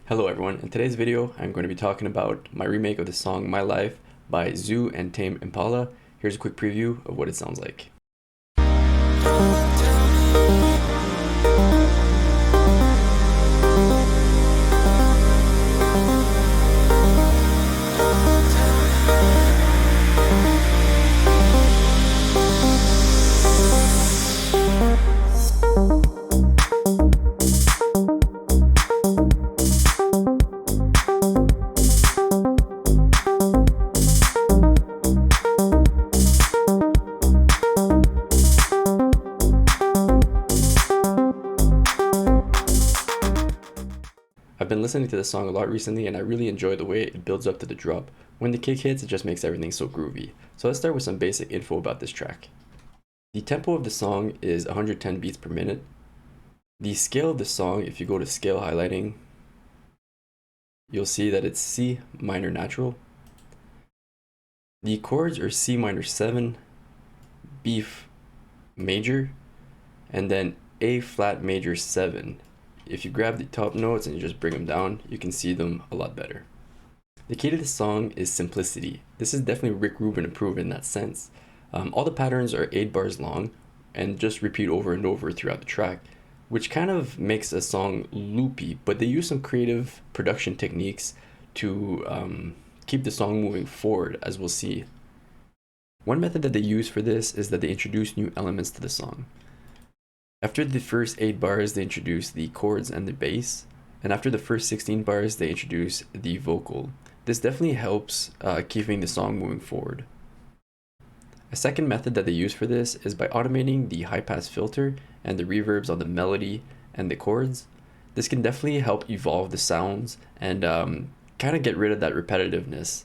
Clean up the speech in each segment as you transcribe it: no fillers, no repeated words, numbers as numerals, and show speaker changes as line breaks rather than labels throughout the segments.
Hello everyone, in today's video I'm going to be talking about my remake of the song My Life by Zoo and Tame Impala. Here's a quick preview of what it sounds like. I've been listening to this song a lot recently and I really enjoy the way it builds up to the drop. When the kick hits, it just makes everything so groovy. So let's start with some basic info about this track. The tempo of the song is 110 beats per minute. The scale of the song, if you go to scale highlighting, you'll see that it's C minor natural. The chords are C minor 7, B major, and then A flat major 7. If you grab the top notes and you just bring them down, you can see them a lot better. The key to the song is simplicity. This is definitely Rick Rubin approved in that sense. All the patterns are 8 bars long and just repeat over and over throughout the track, which kind of makes a song loopy, but they use some creative production techniques to keep the song moving forward, as we'll see. One method that they use for this is that they introduce new elements to the song. After the first 8 bars, they introduce the chords and the bass, and after the first 16 bars, they introduce the vocal. This definitely helps keeping the song moving forward. A second method that they use for this is by automating the high-pass filter and the reverbs on the melody and the chords. This can definitely help evolve the sounds and kind of get rid of that repetitiveness.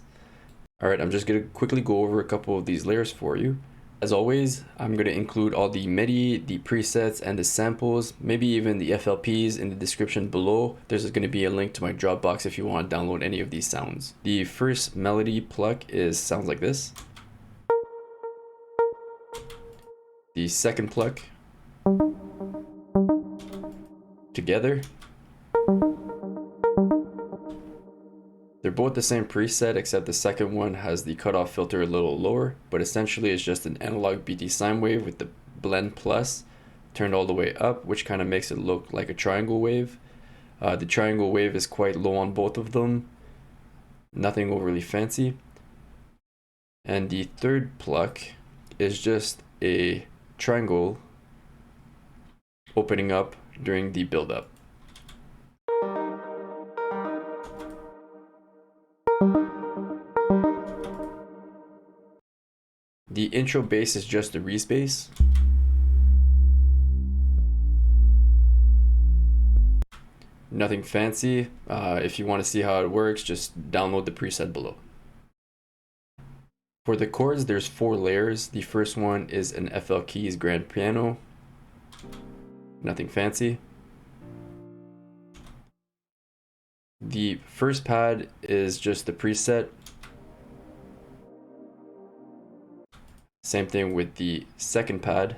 Alright, I'm just going to quickly go over a couple of these layers for you. As always, I'm going to include all the Midi, the presets, and the samples, maybe even the FLPs in the description below. There's going to be a link to my Dropbox if you want to download any of these sounds. The first melody pluck sounds like this. The second pluck together. They're both the same preset, except the second one has the cutoff filter a little lower, but essentially it's just an analog BT sine wave with the blend plus turned all the way up, which kind of makes it look like a triangle wave. The triangle wave is quite low on both of them, nothing overly fancy. And the third pluck is just a triangle opening up during the build-up. The intro bass is just a Reese bass. Nothing fancy. If you want to see how it works, just download the preset below. For the chords, there's 4 layers. The first one is an FL keys grand piano. Nothing fancy. The first pad is just the preset. Same thing with the second pad.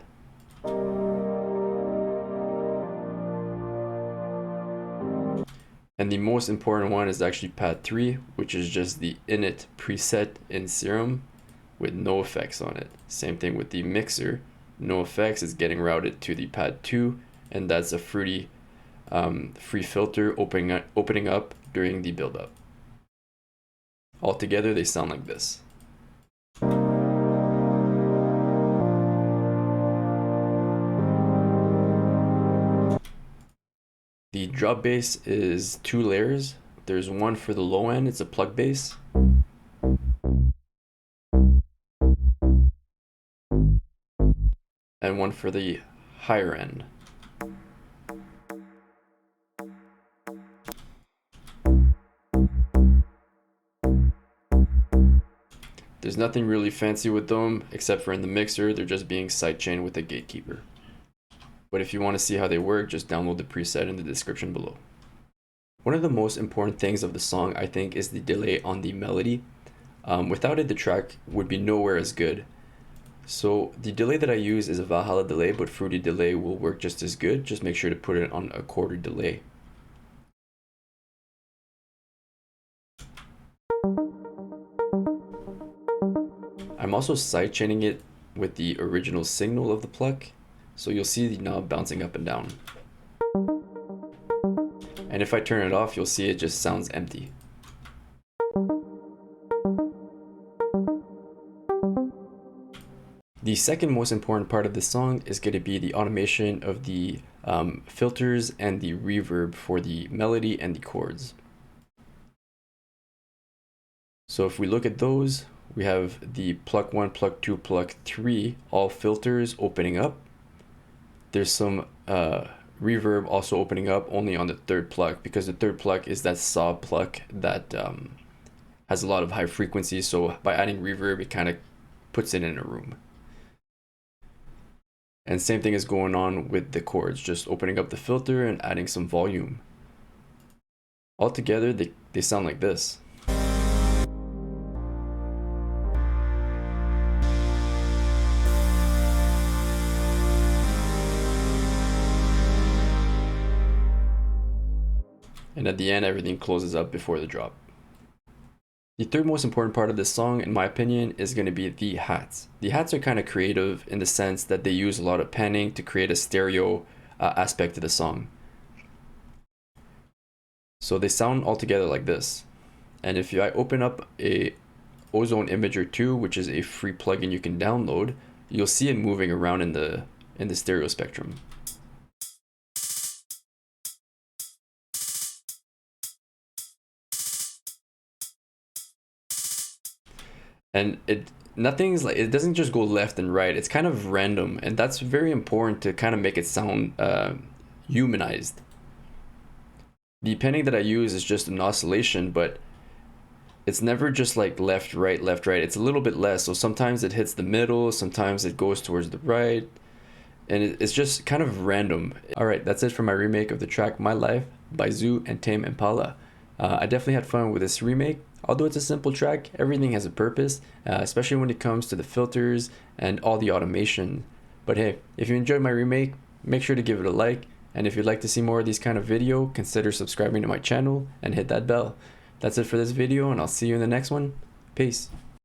And the most important one is actually pad 3, which is just the init preset in Serum with no effects on it. Same thing with the mixer. No effects is getting routed to the pad 2, and that's a fruity free filter opening up during the build-up. Altogether, they sound like this. The drop bass is 2 layers. There's one for the low end, it's a plug bass. And one for the higher end. There's nothing really fancy with them, except for in the mixer, they're just being sidechained with a gatekeeper. But if you want to see how they work, just download the preset in the description below. One of the most important things of the song, I think, is the delay on the melody. Without it, the track would be nowhere as good. So the delay that I use is a Valhalla delay, but Fruity delay will work just as good. Just make sure to put it on a quarter delay. also sidechaining it with the original signal of the pluck, so you'll see the knob bouncing up and down. And if I turn it off, you'll see it just sounds empty. The second most important part of this song is going to be the automation of the filters and the reverb for the melody and the chords. So if we look at those, we have the pluck 1, pluck 2, pluck 3, all filters opening up. There's some reverb also opening up only on the third pluck, because the third pluck is that saw pluck that has a lot of high frequency, so by adding reverb it kind of puts it in a room. And same thing is going on with the chords, just opening up the filter and adding some volume. Altogether they sound like this. And at the end, everything closes up before the drop. The third most important part of this song, in my opinion, is going to be the hats. The hats are kind of creative in the sense that they use a lot of panning to create a stereo aspect to the song. So they sound all together like this. And if I open up a Ozone Imager 2, which is a free plugin you can download, you'll see it moving around in the stereo spectrum. And it doesn't just go left and right, it's kind of random, and that's very important to kind of make it sound humanized. The panning that I use is just an oscillation, but it's never just like left, right, it's a little bit less, so sometimes it hits the middle, sometimes it goes towards the right, and it's just kind of random. Alright, that's it for my remake of the track My Life by Zoo and Tame Impala. I definitely had fun with this remake. Although it's a simple track, everything has a purpose, especially when it comes to the filters and all the automation. But hey, if you enjoyed my remake, make sure to give it a like, and if you'd like to see more of these kind of video, consider subscribing to my channel and hit that bell. That's it for this video, and I'll see you in the next one. Peace.